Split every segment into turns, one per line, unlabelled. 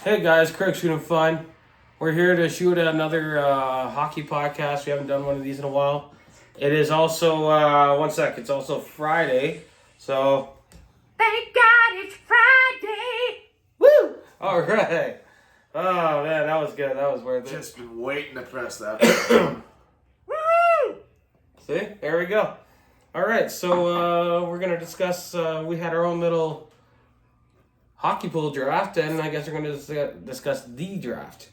Hey guys, Craig Shooting Fun. We're here to shoot another hockey podcast. We haven't done one of these in a while. It is also, it's also Friday. So,
thank God it's Friday.
woo! Alright. Oh man, that was good. That was worth it.
Just been waiting to press that.
Woo! See? There we go. Alright, so we're going to discuss, we had our own little hockey pool draft, and I guess we're going to discuss the draft.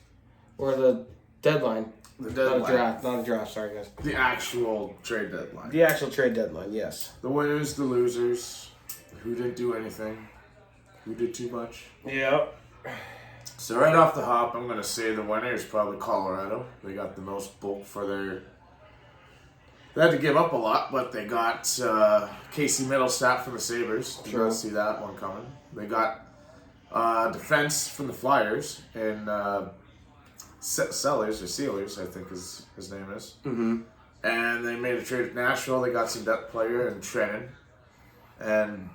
Or the deadline.
The deadline.
Not a draft, sorry guys.
The actual trade deadline.
The actual trade deadline, yes.
The winners, the losers. Who didn't do anything? Who did too much?
Yep.
So right off the hop, I'm going to say the winner is probably Colorado. They got the most bulk for their... They had to give up a lot, but they got Casey Middlestat from the Sabres. Did not see that one coming. They got defense from the Flyers and Sellers, or Sealers, I think his name is.
Mm-hmm.
And they made a trade with Nashville. They got some depth player in Trennan. And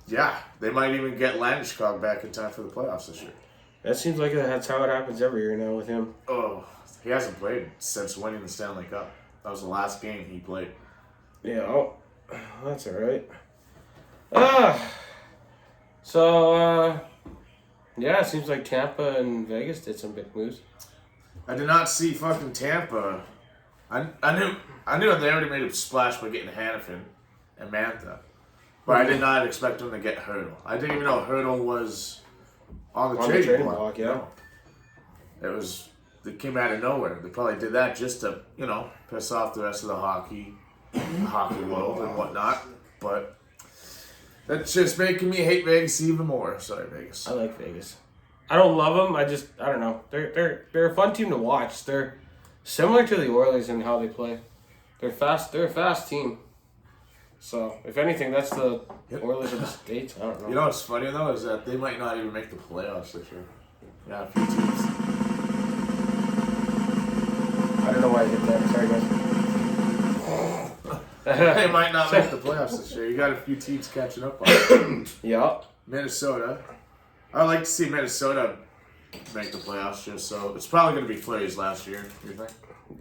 yeah, they might even get Landeskog back in time for the playoffs this year.
That seems like that's how it happens every year now with him.
Oh, he hasn't played since winning the Stanley Cup. That was the last game he played.
Yeah, that's all right. Yeah, it seems like Tampa and Vegas did some big moves.
I did not see fucking Tampa. I knew they already made a splash by getting Hannafin and Mantha. But I did not expect them to get Hurdle. I didn't even know Hurdle was on the trading block.
Yeah.
No. It came out of nowhere. They probably did that just to, piss off the rest of the hockey world and whatnot. But that's just making me hate Vegas even more. Sorry, Vegas.
I like Vegas. I don't love them. I don't know. They're a fun team to watch. They're similar to the Oilers in how they play. They're fast. They're a fast team. So, if anything, that's the Oilers of the States. I don't know.
You know what's funny, though, is that they might not even make the playoffs this year. Yeah, a few teams.
I don't know why I did that. Sorry, guys.
They might not make the playoffs this year. You got a few teams catching up on it.
Yeah.
Minnesota. I'd like to see Minnesota make the playoffs, just so. It's probably going to be Fleury's last year, you think?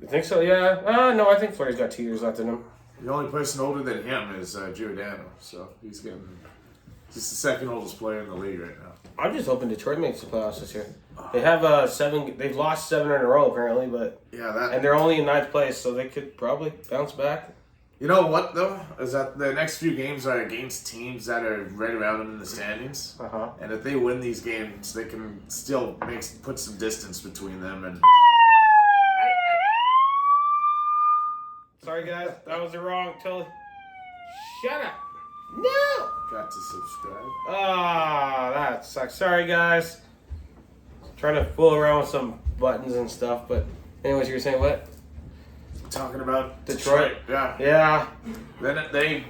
You think so? Yeah. No, I think Fleury's got 2 years left in him.
The only person older than him is Giordano, so he's the second oldest player in the league right now.
I'm just hoping Detroit makes the playoffs this year. They have 7. They've lost 7 in a row apparently, but and they're only in 9th place, so they could probably bounce back.
You know what though? Is that the next few games are against teams that are right around them in the standings, and if they win these games, they can still put some distance between them and.
Sorry guys, that was the wrong. Shut up. No.
Got to subscribe.
That sucks. Sorry guys. Trying to fool around with some buttons and stuff, but anyways, you were saying what?
Talking about
Detroit.
Yeah. Then they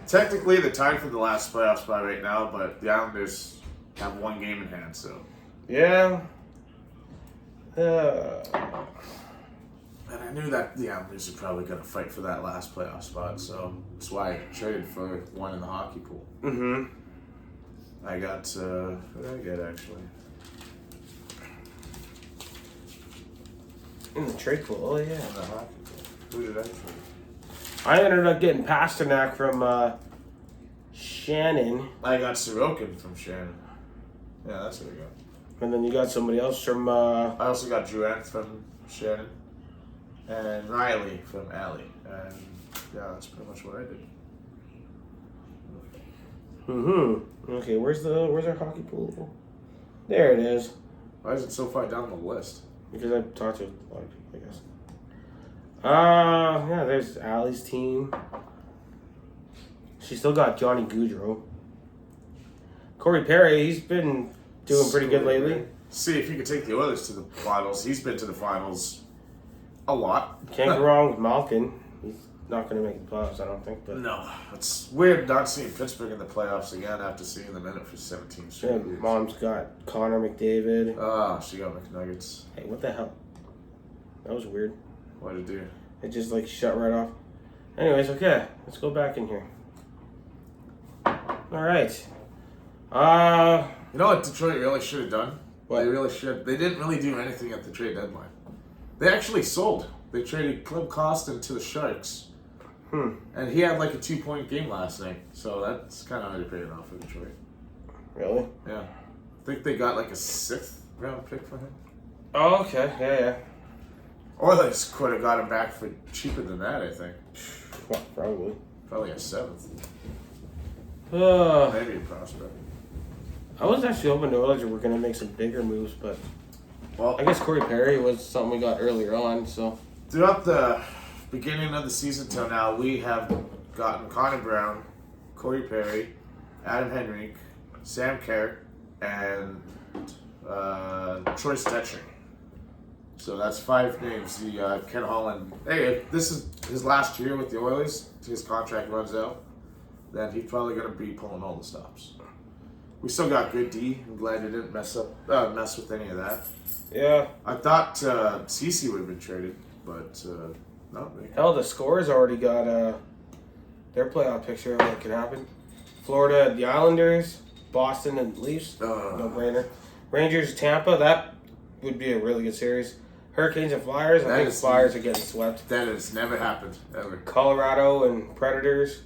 technically they're tied for the last playoff spot right now, but the Islanders have 1 game in hand, so.
Yeah.
And I knew that the Islanders are probably going to fight for that last playoff spot, so that's why I traded for 1 in the hockey pool.
Mm-hmm.
I got, what did I get actually?
In the trade pool, oh yeah.
In the hockey pool. Who did I trade?
I ended up getting Pasternak from Shannon.
I got Sorokin from Shannon. Yeah, that's what I got.
And then you got somebody else from...
I also got Drouin from Shannon. And Riley from Alley. And yeah, that's pretty much what I did.
Mm-hmm. Okay, where's our hockey pool? There it is.
Why is it so far down the list?
Because I've talked to a lot of people, I guess. Yeah, there's Allie's team. She still got Johnny Gaudreau. Corey Perry, he's been doing pretty good lately.
See if you could take the Oilers to the finals. He's been to the finals a lot.
Can't go wrong with Malkin. He's not going to make the playoffs, I don't think. But
no, it's weird not seeing Pittsburgh in the playoffs again after seeing them in it for 17 straight years.
Mom's got Connor McDavid.
She got McNuggets.
Hey, what the hell? That was weird.
What did it do?
It just shut right off. Anyways, okay, let's go back in here. All right.
You know what Detroit really should have done?
What?
They really should. They didn't really do anything at the trade deadline. They actually sold. They traded Clint Costin to the Sharks. And he had like a 2-point game last night. So that's kind of already paying off for Detroit.
Really?
Yeah. I think they got like a 6th round pick for him.
Oh, okay. Yeah.
Or they could have got him back for cheaper than that, I think.
Well, probably.
Probably a 7th.
Uh,
Maybe a prospect.
I was actually hoping the Oilers were going to make some bigger moves, but
Well,
I guess Corey Perry was something we got earlier on, so.
throughout the beginning of the season till now, we have gotten Connor Brown, Corey Perry, Adam Henrique, Sam Kerr, and Troy Stetcher. So that's 5 names. The Ken Holland. Hey, if this is his last year with the Oilers, his contract runs out, then he's probably going to be pulling all the stops. We still got good D. I'm glad they didn't mess with any of that.
Yeah.
I thought Cece would have been traded, but no.
Hell, the Scores already got their playoff picture of what could happen. Florida, the Islanders, Boston, and Leafs. No brainer. Rangers, Tampa. That would be a really good series. Hurricanes and Flyers. I think Flyers are getting swept.
That has never happened, ever.
Colorado and Predators.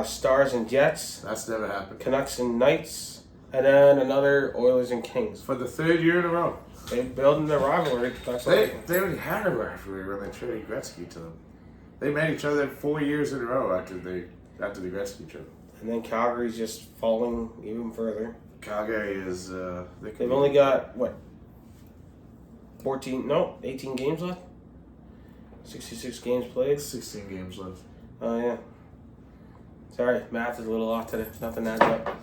Stars and Jets.
That's never happened.
Canucks and Knights. And then another Oilers and Kings.
For the 3rd year in a row.
They're building their rivalry. That's
They already had a rivalry when they traded Gretzky to them. They met each other 4 years in a row after the Gretzky trade.
And then Calgary's just falling even further.
Calgary is...
They've only got, 18 games left? 66 games played?
16 games left.
Oh, yeah. Sorry, math is a little off today. Nothing adds up.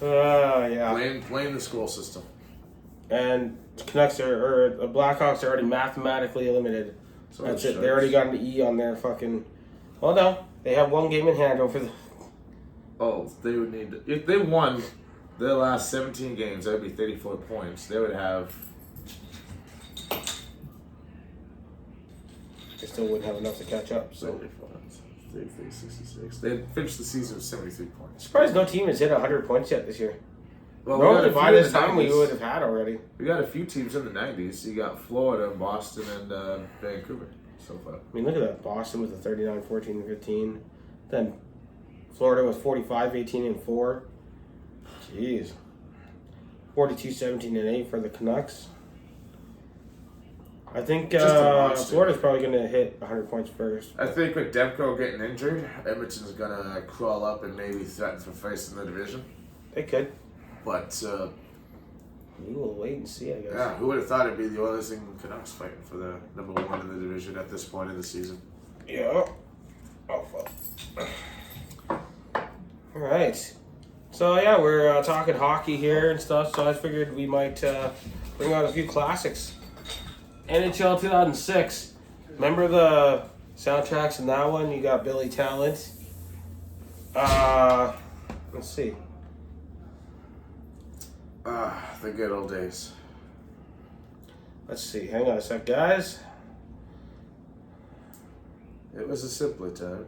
Yeah.
Blame the school system.
And Canucks the Blackhawks are already mathematically eliminated.
So
That's it. They already got an E on their fucking... Well, no. They have 1 game in hand over the...
Oh, they would need to... If they won their last 17 games, that would be 34 points. They would have...
They still wouldn't have enough to catch up, so...
66. They finished the season with 73 points.
Surprised no team has hit 100 points yet this year.
Well,
Normally by this time we would have had already.
We got a few teams in the 90s. You got Florida, Boston, and Vancouver so far.
I mean, look at that. Boston with a 39, 14, and 15. Then Florida was 45, 18, and 4. Jeez. 42, 17, and 8 for the Canucks. I think Florida's probably going to hit 100 points first.
I think with Demko getting injured, Edmonton's going to crawl up and maybe threaten for first in the division.
They could.
But
we will wait and see, I guess.
yeah, who would have thought it'd be the Oilers and Canucks fighting for the number 1 in the division at this point in the season?
Yeah. Oh, well. All right. So, yeah, we're talking hockey here and stuff, so I figured we might bring out a few classics. NHL 2006. Remember the soundtracks in that one? You got Billy Talent. Let's see.
The good old days.
Let's see. Hang on a sec, guys.
It was a simpler time.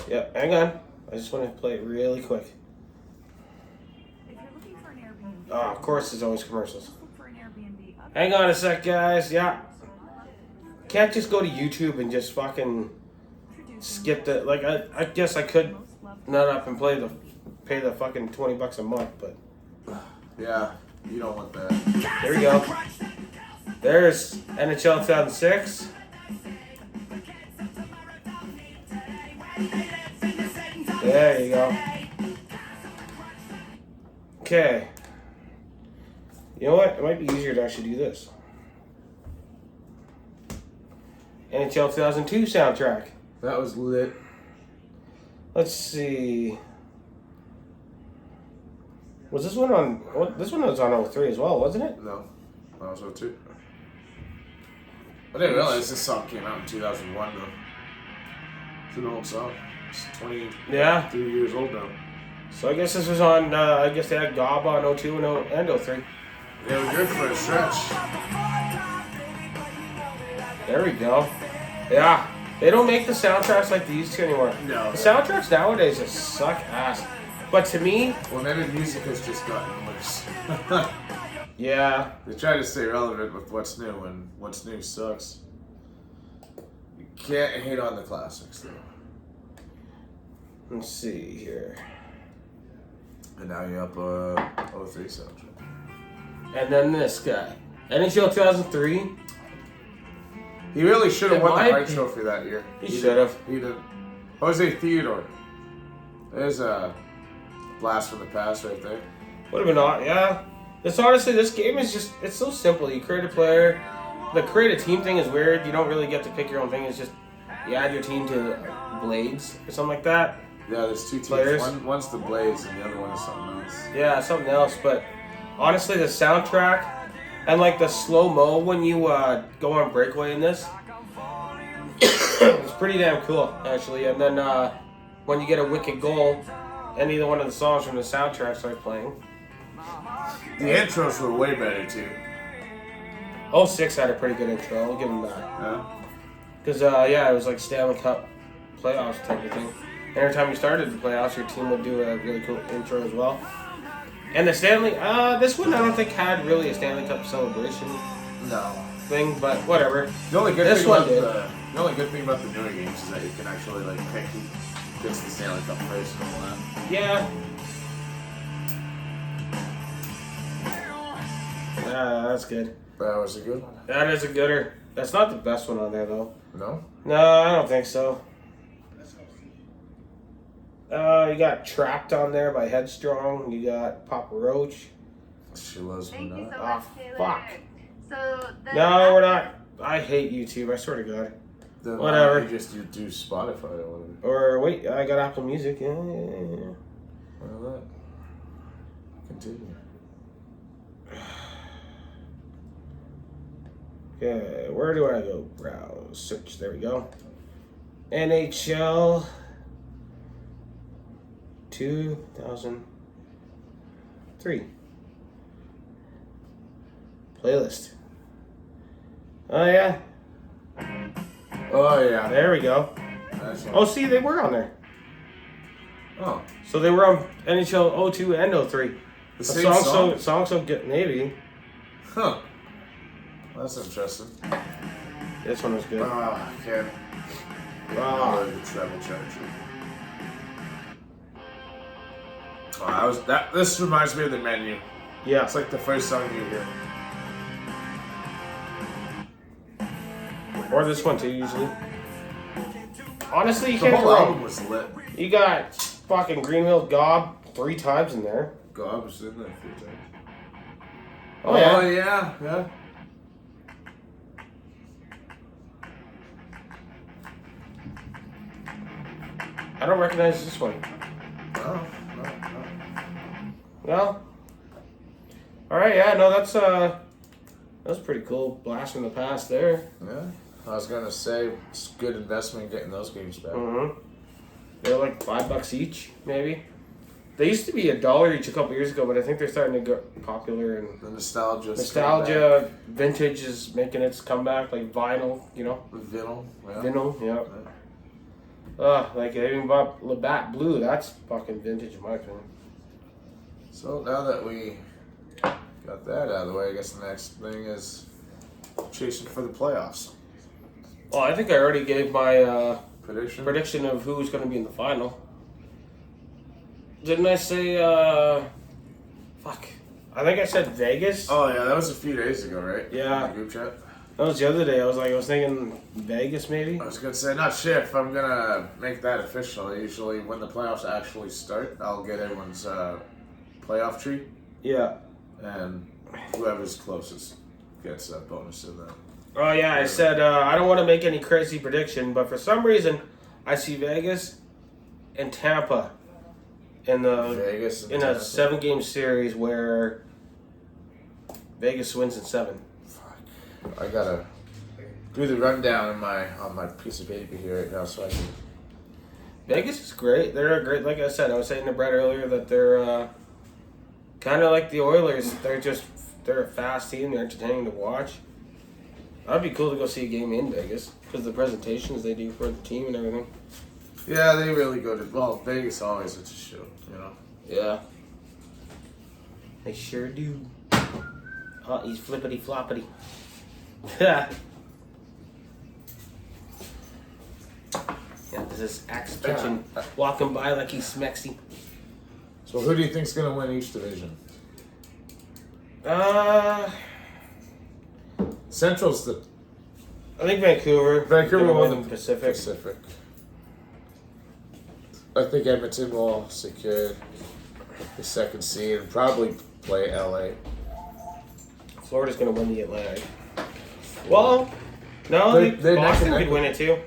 Yeah, hang on. I just want to play it really quick.
If you're looking for an Airbnb,
Of course, there's always commercials.
look for an Airbnb.
Hang on a sec, guys. Yeah. Can't just go to YouTube and just fucking skip the... Like, I guess I could nut up and pay the fucking $20 a month, but...
Yeah, you don't want that.
There we go. There's NHL 2006. There you go. Okay. You know what? It might be easier to actually do this. NHL 2002 soundtrack.
That was lit.
Let's see. Was this one on... This one was on 03 as well, wasn't it?
No, that was 02. I didn't realize this song came out in 2001 though. It's an old song. It's 23 years old now.
So I guess this was on... I guess they had GABA on 02 and 03.
They were good for a stretch.
There we go. Yeah. They don't make the soundtracks like they used to anymore.
No.
The soundtracks nowadays just suck ass. But to me,
Well, maybe music has just gotten worse.
yeah.
They try to stay relevant with what's new, and what's new sucks. You can't hate on the classics, though.
Let's see here.
And now you're up 03 soundtrack.
And then this guy. NHL 2003.
He really should have
In
won the
my
Hart
opinion-
Trophy that year.
He should have.
He did. Jose Theodore. There's a blast from the past right there.
Would have been odd, yeah. It's honestly, this game is just, it's so simple. You create a player. The create a team thing is weird. You don't really get to pick your own thing. It's just, you add your team to Blades or something like that.
Yeah, there's two teams.
Players.
One's the Blaze and the other one is something else.
Yeah, something else. But honestly, the soundtrack and like the slow-mo when you go on breakaway in this, it's pretty damn cool, actually. And then when you get a wicked goal, and either one of the songs from the soundtrack starts playing.
The intros were way better too.
06 had a pretty good intro. I'll give him that.
Yeah.
Because, yeah, it was like Stanley Cup playoffs type of thing. Every time you started the playoffs, your team would do a really cool intro as well. And the Stanley, this one I don't think had really a Stanley Cup celebration
No.
thing, but whatever.
The only good
This
thing
one
about
did.
the only good thing about the newer games is that you can actually like pick who gets the Stanley Cup first and all that.
Yeah. That's good.
That was a good one.
That is a gooder. That's not the best one on there, though.
No?
No, I don't think so. You got Trapped on there by Headstrong. You got Papa Roach.
She loves me
Thank you so
not.
much,
Oh,
Taylor.
fuck.
So the
No, we're not. I hate YouTube, I swear to God.
Then
Whatever.
You just do Spotify or whatever.
Or, wait, I got Apple Music. Yeah.
Well, that. Continue.
Okay, where do I go? Browse, search, there we go. NHL 2003. Playlist. Oh, yeah.
Oh yeah.
There we go.
Nice one.
Oh, see, they were on there.
Oh.
So they were on NHL 02 and 03.
The same song?
Song so good, maybe.
Huh. That's interesting.
This one was good.
Oh, okay.
Ah.
The treble charger. Oh, this reminds me of the menu.
Yeah.
It's like the first song you hear.
Or this one too, usually. Honestly, you
The
can't
whole
go
album
wrong.
was lit.
You got fucking Greenville Gob 3 times in there.
God was in there 3 times.
Oh, yeah.
Oh yeah, yeah.
I don't recognize this one.
No.
Well. Alright, yeah, no, that's pretty cool. Blast from the past there.
Yeah. I was gonna say it's a good investment getting those games back.
Mm-hmm. They're like $5 each, maybe. They used to be $1 each a couple years ago, but I think they're starting to get popular and
The nostalgia.
nostalgia, vintage is making its comeback, like vinyl, you know?
Vinyl. Yeah.
Vinyl, yeah. Like I even bought Labatt Blue. That's fucking vintage in my opinion.
So now that we got that out of the way, I guess the next thing is chasing for the playoffs.
Well, I think I already gave my
Prediction?
prediction of who's going to be in the final. Didn't I say, fuck. I think I said Vegas.
Oh yeah, that was a few days ago, right?
Yeah.
In the group chat.
That was the other day. I was thinking Vegas maybe.
I was gonna say, not sure if I'm gonna make that official. Usually, when the playoffs actually start, I'll get everyone's playoff tree,
Yeah.
and whoever's closest gets a bonus in that.
Oh yeah, I said I don't want to make any crazy prediction, but for some reason, I see Vegas and Tampa in
Vegas and
in a
Tampa.
7-game series where Vegas wins in 7.
I gotta do the rundown on my piece of paper here right now, so I can.
Vegas is great. They're a great. Like I said, I was saying to Brett earlier that they're kind of like the Oilers. They're a fast team. They're entertaining to watch. That'd be cool to go see a game in Vegas because the presentations they do for the team and everything.
Yeah, they really go to. Well, Vegas always is a show, you know.
Yeah. They sure do. Oh, he's flippity floppity. Yeah. Yeah, this is Axe Kitchen walking by like he's smexy.
So who do you think's gonna win each division? Central's the.
I think Vancouver.
Vancouver will
win
win
the Pacific.
I think Edmonton will secure the second seed and probably play LA.
Florida's gonna win the Atlantic. Well, no,
They're
Boston
neck and
could win it too.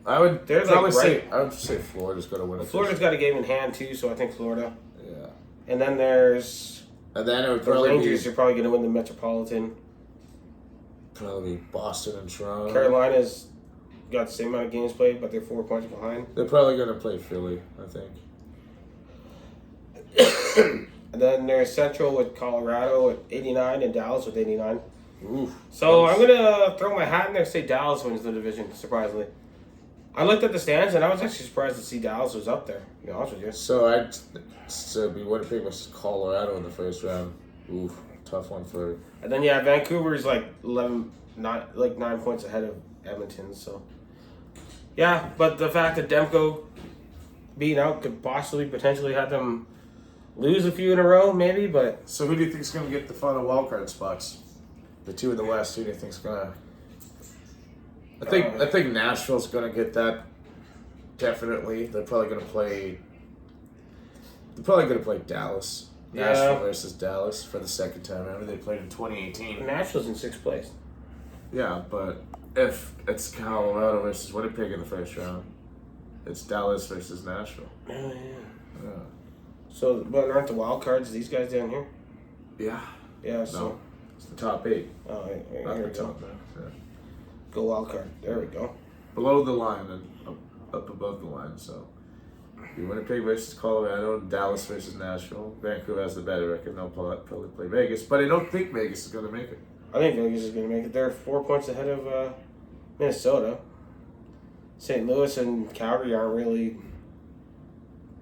I would
They're
probably
like
say I would say Florida's gonna win it.
Florida's got a game in hand too, so I think Florida.
Yeah.
And then there's
And then it would
the
probably
Rangers are probably gonna win the Metropolitan.
be Boston and Toronto.
Carolina's got the same amount of games played, but they're 4 points behind.
They're probably gonna play Philly, I think.
And then there's Central with Colorado at 89 and Dallas with 89.
Ooh.
So I'm gonna throw my hat in there and say Dallas wins the division, surprisingly. I looked at the stands and I was actually surprised to see Dallas was up there, to be honest with you.
So I'd be Winnipeg versus Colorado in the first round. Ooh, tough one for.
And then yeah, Vancouver's like 9 points ahead of Edmonton, so yeah, but the fact that Demko being out could possibly potentially have them lose a few in a row, maybe, but
So who do you think's gonna get the final wildcard spots? The two in the West. Who do you think's gonna? I think Nashville's gonna get that. Definitely, they're probably gonna play Dallas.
Yeah.
Nashville versus Dallas for the second time. Remember they played in 2018.
Nashville's in 6th place.
Yeah, but if it's Colorado versus Winnipeg in the first round, it's Dallas versus Nashville.
Oh yeah.
Yeah.
So, but aren't the wild cards these guys down here?
Yeah.
Yeah. So.
No. It's the top 8.
Oh, here
Not
we
the
go.
top 9. Yeah.
Go wild card. There we go.
Below the line and up above the line. So, Winnipeg versus Colorado, Dallas versus Nashville. Vancouver has the better record. They'll probably play Vegas, but I don't think Vegas is going to make it.
I think Vegas is going to make it. They're 4 points ahead of Minnesota. St. Louis and Calgary aren't really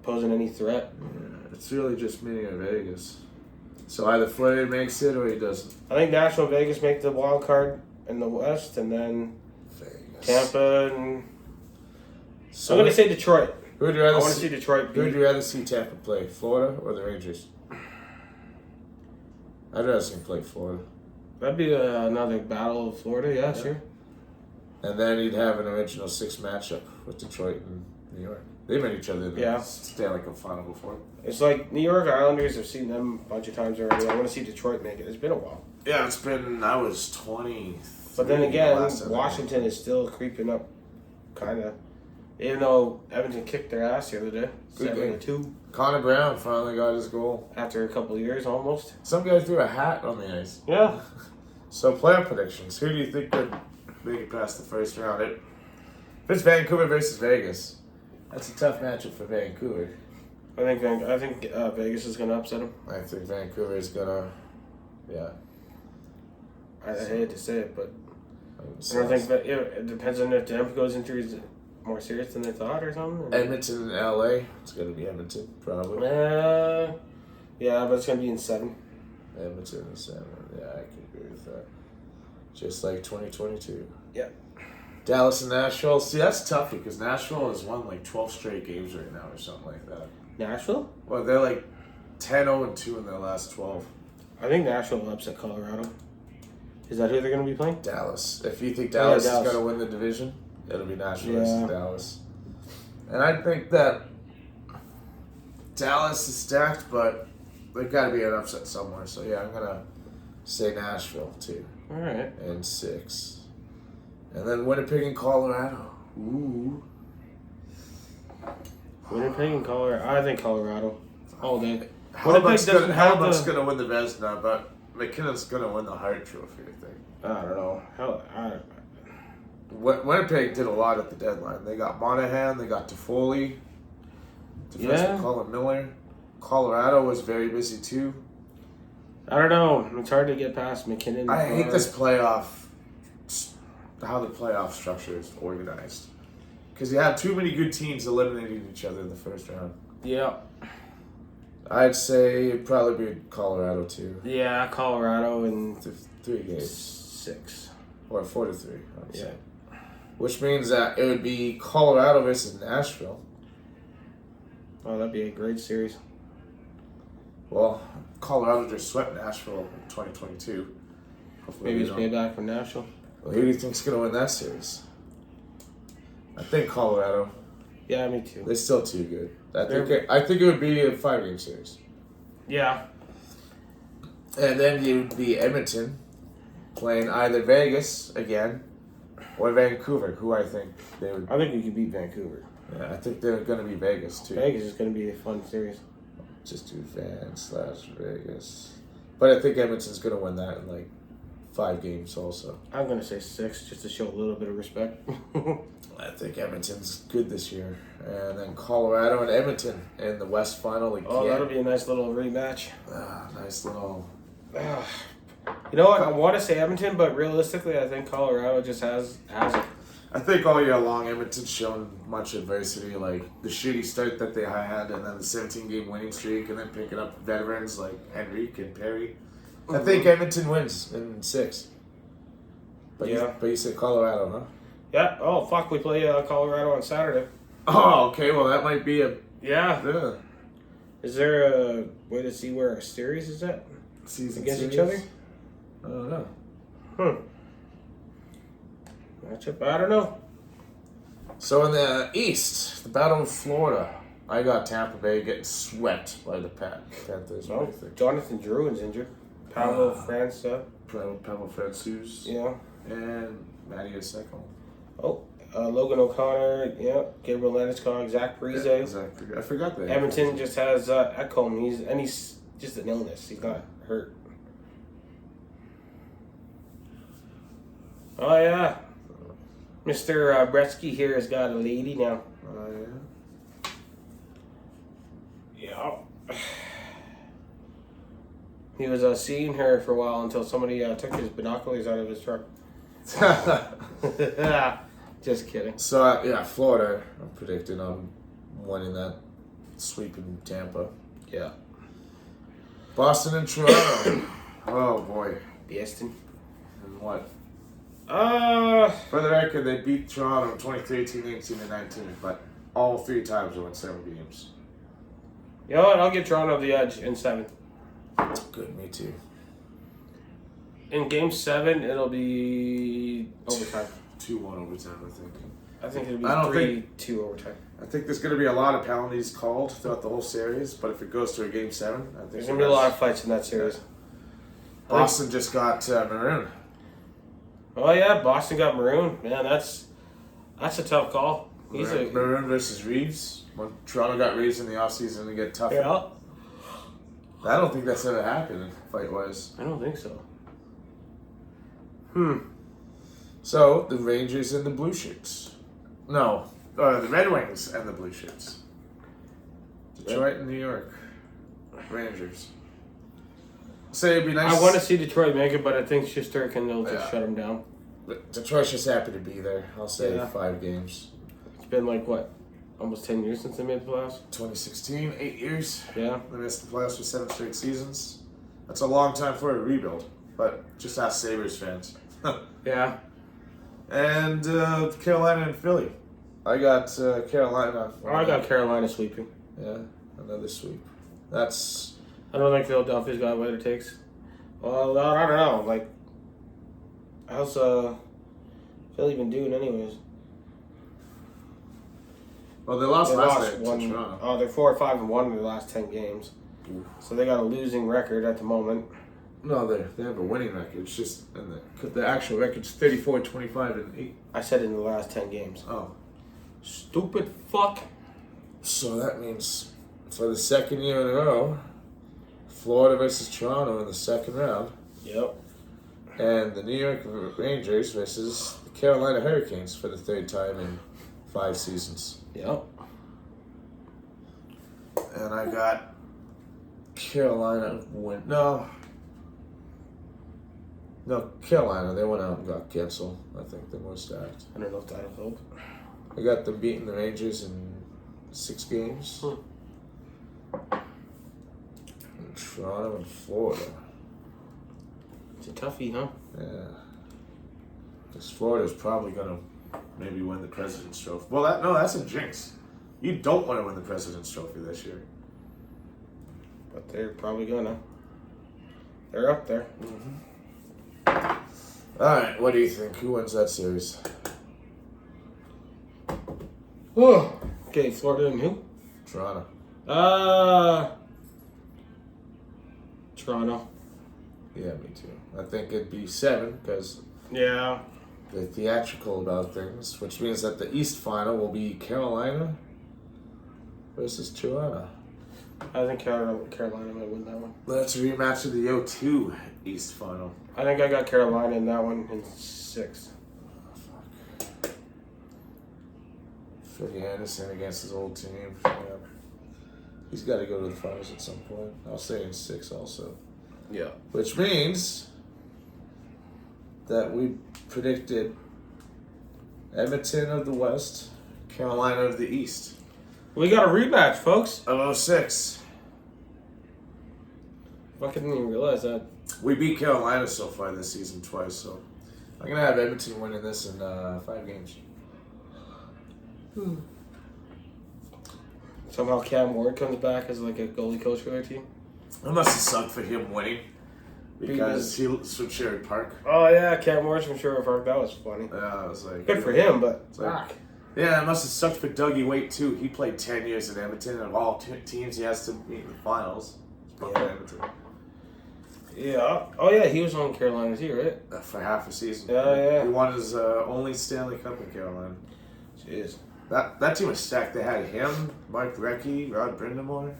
posing any threat.
Yeah, it's really just me or Vegas. So either Florida makes it or he doesn't.
I think Nashville and Vegas make the wild card in the West, and then
Vegas.
Tampa and
So
I'm going to say Detroit.
Who would you
I
rather
want to
see?
see Detroit
Who would
beat.
you rather see Tampa play, Florida or the Rangers? I'd rather see him play Florida.
That'd be another battle of Florida, yeah,
Yeah.
sure.
And then he'd have an original 6 matchup with Detroit and New York. They met each other in
Yeah.
the Stanley Cup final before.
It's like New York Islanders, I've seen them a bunch of times already. I want to see Detroit make it. It's been a while.
Yeah, it's been. I was 20.
But then again, Washington is still creeping up, kind of. Even though Edmonton kicked their ass the other day,
Good
7-2,
Connor Brown finally got his goal.
after a couple of years almost.
Some guy threw a hat on the ice.
Yeah.
So playoff predictions. Who do you think would make it past the first round? If it's Vancouver versus Vegas, that's a tough matchup for Vancouver.
I think Vegas is going to upset them.
I think Vancouver is gonna. Yeah.
I hate to say it, but
I would
I
say
don't think that it depends on if Demko's injury is more serious than they thought or something.
Edmonton and LA. It's gonna be Edmonton probably.
Yeah, but it's going to be in 7.
Edmonton and 7. Yeah, I can agree with that. Just like 2022.
Yeah.
Dallas and Nashville. See, that's tough because Nashville has won like 12 straight games right now or something like that.
Nashville?
Well, they're like 10-0-2 in their last 12.
I think Nashville will upset Colorado. Is that who they're going to be playing?
Dallas. If you think Dallas
Dallas.
is going to win the division, it'll be Nashville
Yeah.
versus Dallas. And I think that Dallas is stacked, but there's got to be an upset somewhere. So, yeah, I'm going to say Nashville, too.
All right.
And 6. And then Winnipeg and Colorado. Ooh.
Winnipeg and Colorado. I think Colorado all day.
Hellebuyck's
doesn't have
going
the-
to win the Vezina, but McKinnon's going to win the Hart Trophy, I think.
I don't know.
Winnipeg did a lot at the deadline. They got Monahan, they got Toffoli, defenseman
Yeah.
Colin Miller. Colorado was very busy too.
I don't know. It's hard to get past McKinnon.
I hate this playoff how the playoff structure is organized. Because you have too many good teams eliminating each other in the first round.
Yeah.
I'd say it'd probably be Colorado too.
Yeah, Colorado in
3 games.
6.
Or 4-3, I'd
Yeah.
say. Which means that it would be Colorado versus Nashville.
Oh, that'd be a great series.
Well, Colorado just swept Nashville in 2022. Hopefully
Maybe
they
it's
don't.
payback for Nashville.
Well, who do you think's going to win that series? I think Colorado.
Yeah, me too.
They're still too good. I think it would be a 5-game series.
Yeah.
And then you'd be Edmonton playing either Vegas again or Vancouver, who I think they would.
I think we could beat Vancouver.
Yeah, I think they're going to be Vegas too.
Vegas is going to be a fun series.
Just do Van/Vegas. But I think Edmonton's going to win that in like 5 games also.
I'm going to say 6 just to show a little bit of respect.
I think Edmonton's good this year. And then Colorado and Edmonton in the West Final again.
Oh, that'll be a nice little rematch.
Nice little.
You know what? I want to say Edmonton, but realistically, I think Colorado just has it.
I think all year long, Edmonton's shown much adversity, like the shitty start that they had, and then the 17-game winning streak, and then picking up veterans like Henrique and Perry. I think Edmonton wins in 6. But you said Colorado, huh?
Yeah. Oh, fuck. We play Colorado on Saturday.
Oh, okay. Well, that might be a
Yeah. Is there a way to see where our series is at?
season
Against
series.
each other?
I don't know.
Matchup? I don't know.
So in the East, the Battle of Florida, I got Tampa Bay getting swept by the Panthers. What do you think?
Jonathan Drouin's injured. Paolo France.
Pavel Francouz.
Yeah.
And Matty Secco.
Oh, Logan O'Connor. Yeah. Gabriel Landeskog. Zach Parise.
Yeah, exactly. I forgot that.
Edmonton just has Ekholm. He's just an illness. He's not hurt. Oh yeah, Mr. Brettzky here has got a lady now.
Yeah.
Yeah. He was seeing her for a while until somebody took his binoculars out of his truck. Just kidding.
So yeah, Florida. I'm predicting I'm winning that, sweeping Tampa.
Yeah.
Boston and Toronto. Oh boy.
Boston.
And what?
For
the record, they beat Toronto in 2018, 18, and 19, but all 3 times they won 7 games.
You know what? I'll give Toronto the edge in 7.
Good, me too.
In Game 7, it'll be overtime.
2-1 overtime, I think.
I think it'll
I don't
be 3-2 overtime.
I think there's going to be a lot of penalties called throughout the whole series, but if it goes to a Game 7, I think
There's going to be a lot of fights in that series.
Boston just got Maroon.
Oh yeah, Boston got Maroon. Man, that's a tough call.
Maroon versus Reeves. When Toronto got Reeves in the offseason to get tougher.
Yeah.
I don't think that's ever happened fight-wise.
I don't think so.
So, the Rangers and the Blue Shirts. No, the Red Wings and the Blue Shirts. Detroit and New York. Rangers. Say it'd be nice.
I want to see Detroit make it, but I think Shesterkin will just shut him down.
But Detroit's just happy to be there. I'll say
Yeah.
5 games.
It's been like, what, almost 10 years since they made the playoffs?
2016, 8 years.
Yeah.
They missed the playoffs for 7 straight seasons. That's a long time for a rebuild, but just ask Sabres fans.
Yeah.
And Carolina and Philly. I got Carolina.
I got Carolina sweeping.
Yeah, another sweep. That's...
I don't think Philadelphia's got what it takes. Well, I don't know. Like, how's Philly been doing anyways?
Well, they lost last night to Toronto.
Oh, they're 4-5-1 in their last 10 games.
Ooh.
So they got a losing record at the moment.
No, they have a winning record. It's just the actual record's 34-25-8.
I said in the last 10 games.
Oh.
Stupid fuck.
So that means for the second year in a row, Florida versus Toronto in the second round.
Yep.
And the New York Rangers versus the Carolina Hurricanes for the 3rd time in 5 seasons.
Yep.
And I got Carolina win. No. No, Carolina. They went out and got canceled. I think they're more stacked.
I don't know if that'll help.
I got them beating the Rangers in 6 games. And Toronto and Florida.
It's a toughie, huh?
Yeah. Because Florida's probably going to maybe win the President's Trophy. Well, that's a jinx. You don't want to win the President's Trophy this year.
But they're probably gonna. They're up there.
All right, what do you think? Who wins that series?
Oh, okay, Florida and who?
Toronto.
Toronto.
Yeah, me too. I think it'd be 7 because
Yeah.
they're theatrical about things, which means that the East final will be Carolina versus Toronto.
I think Carolina might win that one.
That's a rematch of the 0-2 East final.
I think I got Carolina in that one in 6.
Freddie Anderson against his old team. Yeah. He's got to go to the finals at some point. I'll say in 6 also.
Yeah.
Which means that we predicted Edmonton of the West, Carolina of the East.
We got a rematch, folks.
Of 06.
Fucking didn't even realize that.
We beat Carolina so far this season twice, so I'm going to have Edmonton winning this in 5 games.
Somehow Cam Ward comes back as like a goalie coach for their team.
It must have sucked for him winning because he was from Sherwood Park.
Oh yeah, Cam Ward's from Sherwood Park. That was funny.
Yeah, it was like
Good for him, but
like, yeah, it must have sucked for Dougie Waite too. He played 10 years in Edmonton, and of all teams he has to meet in the finals.
Yeah.
Edmonton.
Yeah. Oh yeah, he was on Carolina too, right?
For half a season.
Yeah.
He won his only Stanley Cup in Carolina.
Jeez.
That team was stacked. They had him, Mike Brettzky, Rod Brindamore,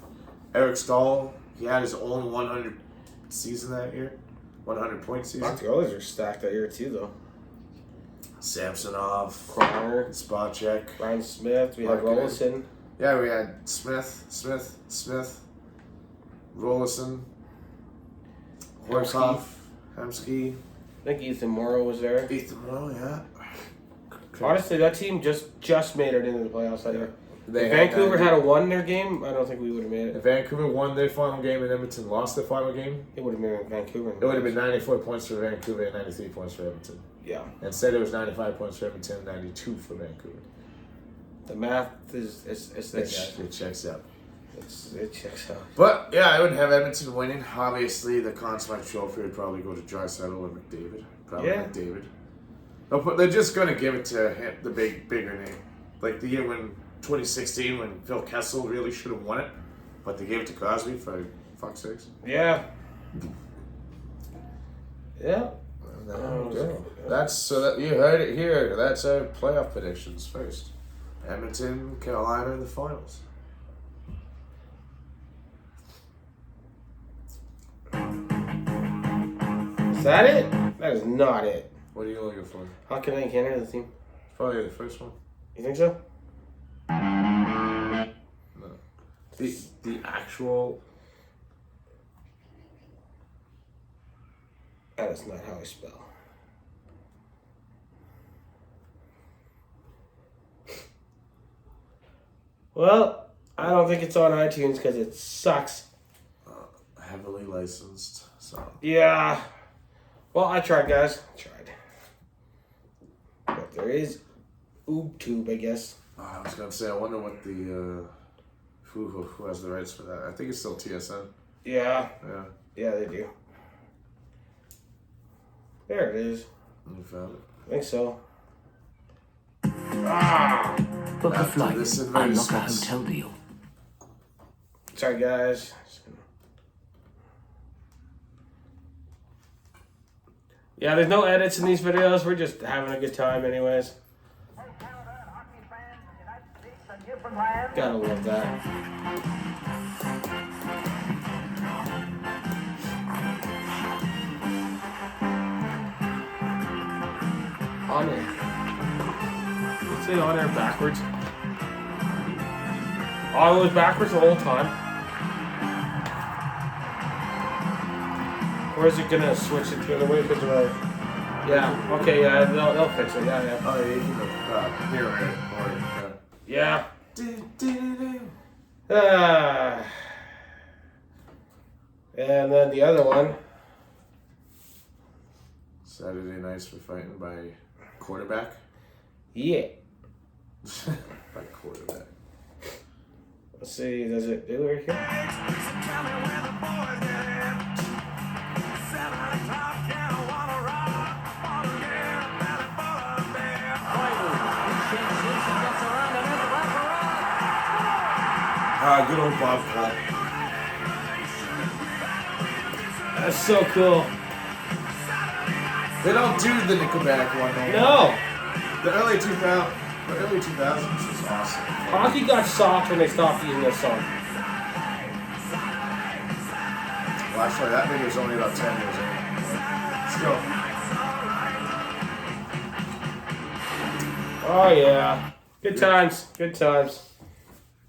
Eric Stahl. He had his own 100 season that year, 100-point season.
Lots of goalies are stacked that year too, though.
Samsonov,
Croner,
Spacek,
Ryan Smith. We had
Markkanen.
Rolison.
Yeah, we had Smith, Rolison, Horkoff, Hemsky,
I think Ethan Morrow was there.
Ethan Moore, yeah.
Honestly, that team just made it into the playoffs that year. If
They
Vancouver had won their game, I don't think we would have made
If
it.
Vancouver won their final game and Edmonton lost their final game,
It would have been Vancouver.
it would have been 94 points for Vancouver and 93 points for Edmonton.
Yeah.
Instead, it was 95 points for Edmonton and 92 for Vancouver.
The math is there, guys.
It checks out.
It checks out.
But, yeah, I would have Edmonton winning. Obviously, the Conn Smythe Trophy would probably go to Draisaitl or McDavid. Probably
Yeah.
McDavid. They're just going to give it to him, the bigger name. Like the year when 2016 when Phil Kessel really should have won it, but they gave it to Crosby for fuck's sakes.
Yeah. Yeah.
And there we go. That's so that you heard it here. That's our playoff predictions first. Edmonton, Carolina in the finals.
Is that it? That is not it.
What are you looking for?
How can I Canada the team?
Probably the first one.
You think so?
No. The actual.
That is not how I spell. Well, I don't think it's on iTunes because it sucks.
Heavily licensed, so.
Yeah. Well, I tried, guys. I tried. But there is OobTube, I guess.
I was gonna say, I wonder what the who has the rights for that. I think it's still TSN.
Yeah.
Yeah.
Yeah, they do. There it is.
You found it.
I think so.
Book a
After
flight,
this
unlock a
advertisement.
hotel deal.
Sorry, guys. Yeah, there's no edits in these videos. We're just having a good time anyways. Gotta love that. On air. Let's say on air backwards. Oh, it was backwards the whole time. Or is it gonna switch it the other way because of yeah, okay, yeah, they'll fix it, yeah.
Oh, yeah, you can hear it.
Yeah. And then the other one.
Saturday nights for fighting by quarterback.
Yeah.
By quarterback.
Let's see, does it do it here?
Good old Bob Cole.
That's so cool.
They don't do the Nickelback one no more.
No.
The early 2000s was awesome.
Hockey got soft when they stopped using this song.
Well, actually, that video was only about 10 years old. Still.
Oh yeah. Good times. Good times.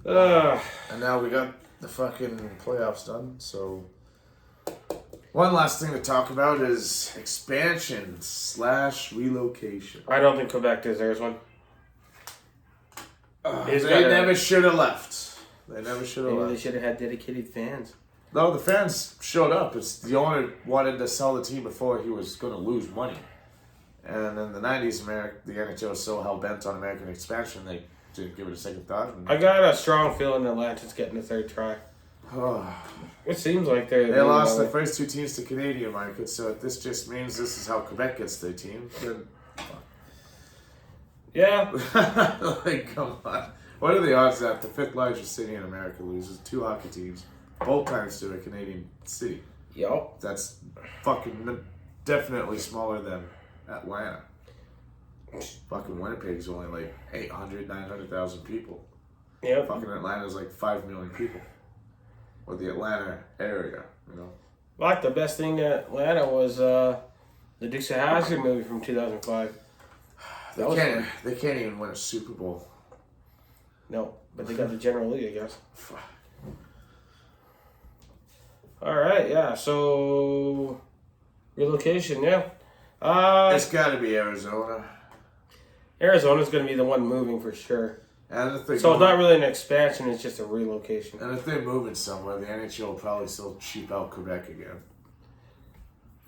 And now we got the fucking playoffs done, so one last thing to talk about is expansion / relocation.
I don't think Quebec deserves one.
They never should have left. They never should have
Maybe
left.
they should have had dedicated fans.
No, the fans showed up. It's the owner wanted to sell the team before he was going to lose money. And in the 90s, the NHL was so hell-bent on American expansion, they didn't give it a second thought.
I got a strong feeling Atlanta's getting the third try. It seems like
they lost the first two teams to Canadian markets, so if this just means this is how Quebec gets their team, then
yeah.
like, come on. What are the odds that the fifth largest city in America loses 2 hockey teams, both times to a Canadian city?
Yup.
That's fucking definitely smaller than Atlanta. Fucking Winnipeg's only like 800, 900,000 people.
Yep.
Fucking Atlanta's like 5 million people. Or the Atlanta area, you know.
Like the best thing in Atlanta was the Dukes of Hazzard movie from 2005.
They can't even win a Super Bowl.
No, but they got the General League, I guess. All right, yeah. So relocation, yeah.
It's got to be Arizona.
Arizona's going to be the one moving for sure.
And if
So it's not really an expansion; it's just a relocation.
And if they're moving somewhere, the NHL will probably still cheap out Quebec again.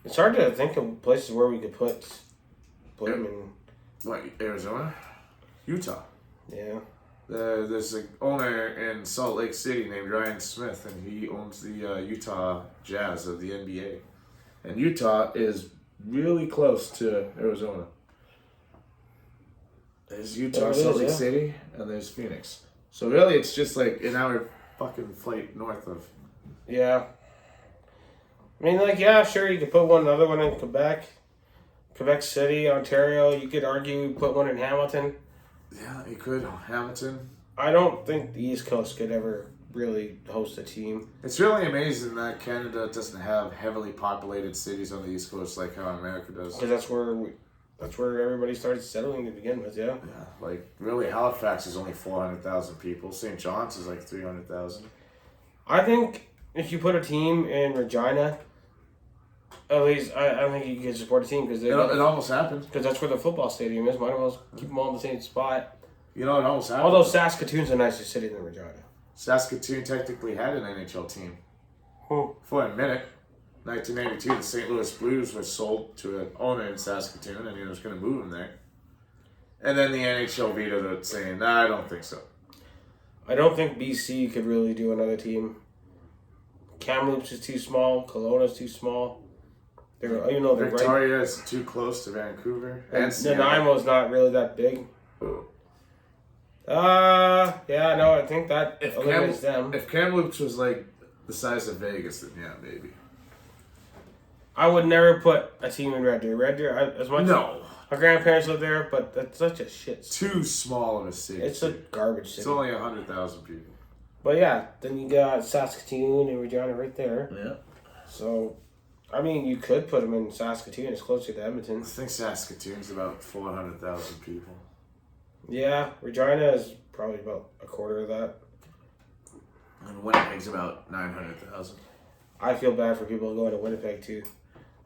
It's hard to think of places where we could put them in.
What, Arizona? Utah.
Yeah.
There's an owner in Salt Lake City named Ryan Smith, and he owns the Utah Jazz of the NBA. And Utah is really close to Arizona. There's Utah, Salt Lake City, and there's Phoenix. So really, it's just like an hour fucking flight north of.
Yeah. I mean, like, yeah, sure, you could put another one in Quebec. Quebec City, Ontario. You could argue put one in Hamilton.
Yeah, you could. Hamilton.
I don't think the East Coast could ever really host a team.
It's really amazing that Canada doesn't have heavily populated cities on the East Coast like how America does.
Because that's where everybody started settling to begin with, yeah.
Yeah, like, really, Halifax is only 400,000 people. St. John's is like 300,000.
I think if you put a team in Regina, at least I think you could support a team because
it almost happened.
Because that's where the football stadium is. Might as well keep them all in the same spot.
You know, it almost happened.
Although Saskatoon's a nicer city than Regina.
Saskatoon technically had an NHL team for a minute. 1992, the St. Louis Blues were sold to an owner in Saskatoon, and he was going to move them there. And then the NHL vetoed it, saying, "Nah, I don't think so."
I don't think BC could really do another team. Kamloops is too small. Kelowna's too small.
Victoria is too close to Vancouver.
And Nanaimo's not really that big. Yeah, no, I think that eliminates them.
If Kamloops was like the size of Vegas, then yeah, maybe.
I would never put a team in Red Deer. Red Deer, as much
no.
As my grandparents live there, but that's such a shit
city. Too small of a city.
It's a garbage city.
It's only 100,000 people.
But yeah, then you got Saskatoon and Regina right there.
Yeah.
So, I mean, you could put them in Saskatoon. It's closer to Edmonton.
I think Saskatoon's about 400,000 people.
Yeah, Regina is probably about a quarter of that.
And Winnipeg's about 900,000.
I feel bad for people going to Winnipeg too.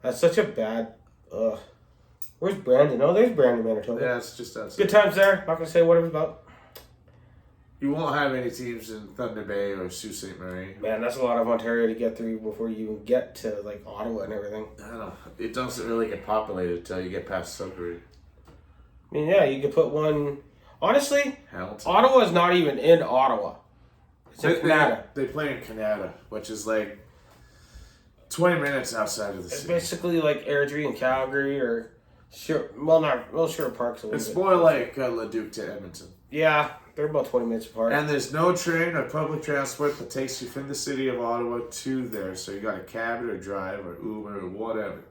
That's such a bad. Ugh. Where's Brandon? Oh, there's Brandon, Manitoba.
Yeah, it's just outside.
Good times there. Not gonna say what it was about.
You won't have any teams in Thunder Bay or Sault Ste. Marie.
Man, that's a lot of Ontario to get through before you even get to like Ottawa and everything.
I don't know. It doesn't really get populated until you get past Sudbury.
I mean, yeah, you could put one. Honestly,
Hamilton.
Ottawa is not even in Ottawa. It's in Canada.
They play in Canada, which is like 20 minutes outside of the
It's
city.
basically like Airdrie and Calgary or Sure Park's a little
It's
bit.
more like Leduc to Edmonton.
Yeah, they're about 20 minutes apart.
And there's no train or public transport that takes you from the city of Ottawa to there. So you got to cab it or drive or Uber or whatever.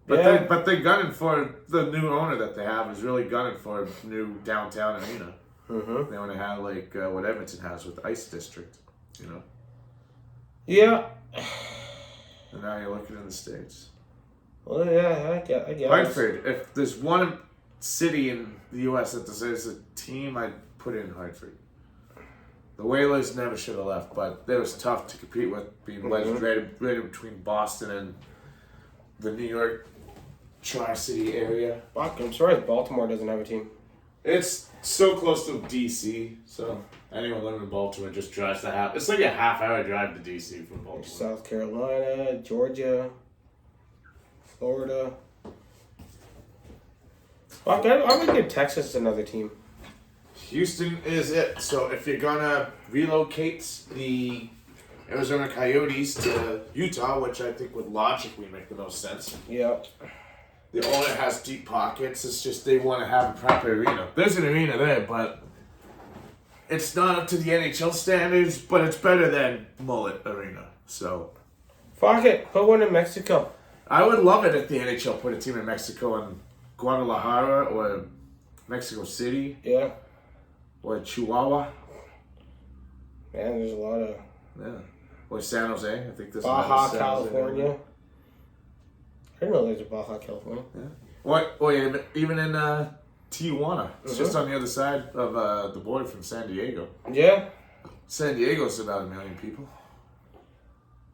But
Yeah.
they're gunning for the new owner that they have is really gunning for a new downtown arena.
Mm-hmm.
They want to have like what Edmonton has with the Ice District, you know.
Yeah.
And now you're looking in the States.
Well, yeah, I guess.
Hartford. If there's one city in the U.S. that deserves a team, I'd put it in Hartford. The Whalers never should have left, but it was tough to compete with being wedged right in between Boston and the New York Tri-City area.
Fuck, I'm sorry Baltimore doesn't have a team.
It's so close to D.C., so anyone living in Baltimore just drives to half. It's like a half-hour drive to D.C. from Baltimore.
South Carolina, Georgia, Florida. Fuck, I would give Texas another team.
Houston is it. So if you're gonna relocate the Arizona Coyotes to Utah, which I think would logically make the most sense.
Yeah.
The owner has deep pockets. It's just they want to have a proper arena. There's an arena there, but it's not up to the NHL standards, but it's better than Mullet Arena. So
Fuck it, put one in Mexico.
I would love it if the NHL put a team in Mexico in Guadalajara or Mexico City
Yeah.
or Chihuahua.
Man, there's a lot of
Yeah. Or San Jose. I think this
Baja,
is San Jose.
California. I didn't know there's a Baja, California.
Or even in Tijuana. It's just on the other side of the border from San Diego.
Yeah.
San Diego's about 1 million people.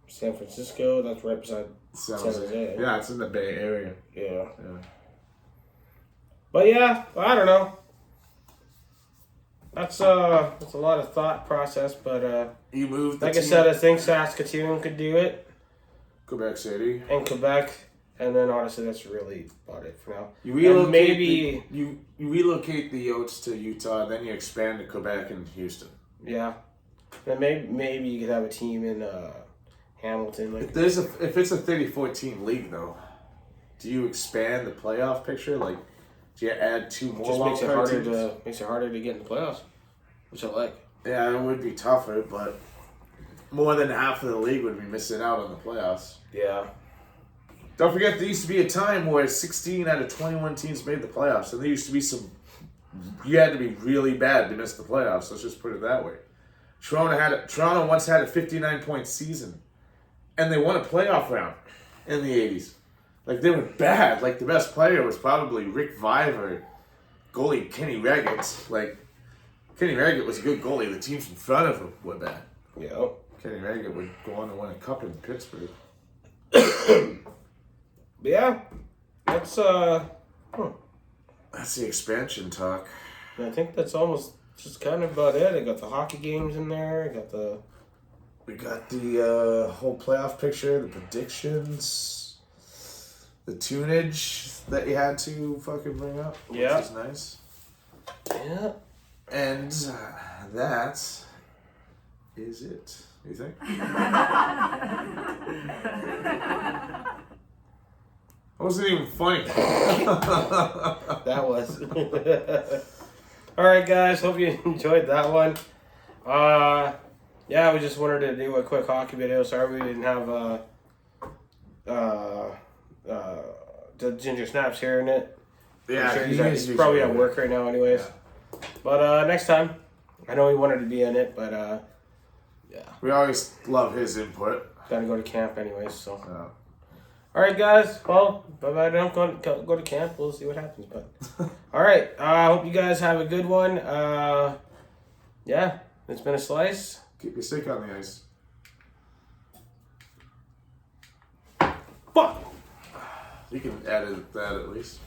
San Francisco, that's right beside
San
San
Jose.
Jose.
Yeah, it's in the Bay Area.
Yeah.
Yeah.
But yeah, I don't know. That's a lot of thought process, but
You moved the
like I
team-
said, I think Saskatoon could do it,
Quebec City.
and Quebec, and then honestly, that's really about it for now.
You relocate
And maybe
you relocate the Yotes to Utah, then you expand to Quebec and Houston.
yeah, then maybe you could have a team in Hamilton. Like
If it's a 34-team league though, do you expand the playoff picture? Like, do you add 2 more
just makes it
wildcard
harder
teams?
to get in the playoffs, which I like.
Yeah, it would be tougher, but more than half of the league would be missing out on the playoffs.
Yeah.
Don't forget, there used to be a time where 16 out of 21 teams made the playoffs, and there used to be you had to be really bad to miss the playoffs. Let's just put it that way. Toronto once had a 59-point season, and they won a playoff round in the 80s. Like, they were bad. Like, the best player was probably Rick Viver, goalie Kenny Reggett. Like, Kenny Reggett was a good goalie. The teams in front of him were bad.
Yeah.
Kenny Reggett would go on to win a cup in Pittsburgh.
Yeah. That's
That's the expansion talk.
I think that's almost just kind of about it. I got the hockey games in there. I got the
We got the whole playoff picture, the predictions, the tunage that you had to fucking bring up, which
Yeah.
is nice.
yeah.
And that is it. You think? That wasn't even funny.
That was. All right, guys. Hope you enjoyed that one. Yeah, we just wanted to do a quick hockey video. Sorry we didn't have the Ginger Snaps here in it.
Yeah,
I'm sure he's probably at work right now, anyways.
Yeah.
But next time, I know he wanted to be in it, but yeah,
We always love his input.
gotta go to camp anyways. So.
Yeah.
All right, guys. Well, bye-bye. Don't go to camp. We'll see what happens. But all right. I hope you guys have a good one. Yeah, it's been a slice.
Keep your stick on the ice.
Fuck.
You can edit that at least.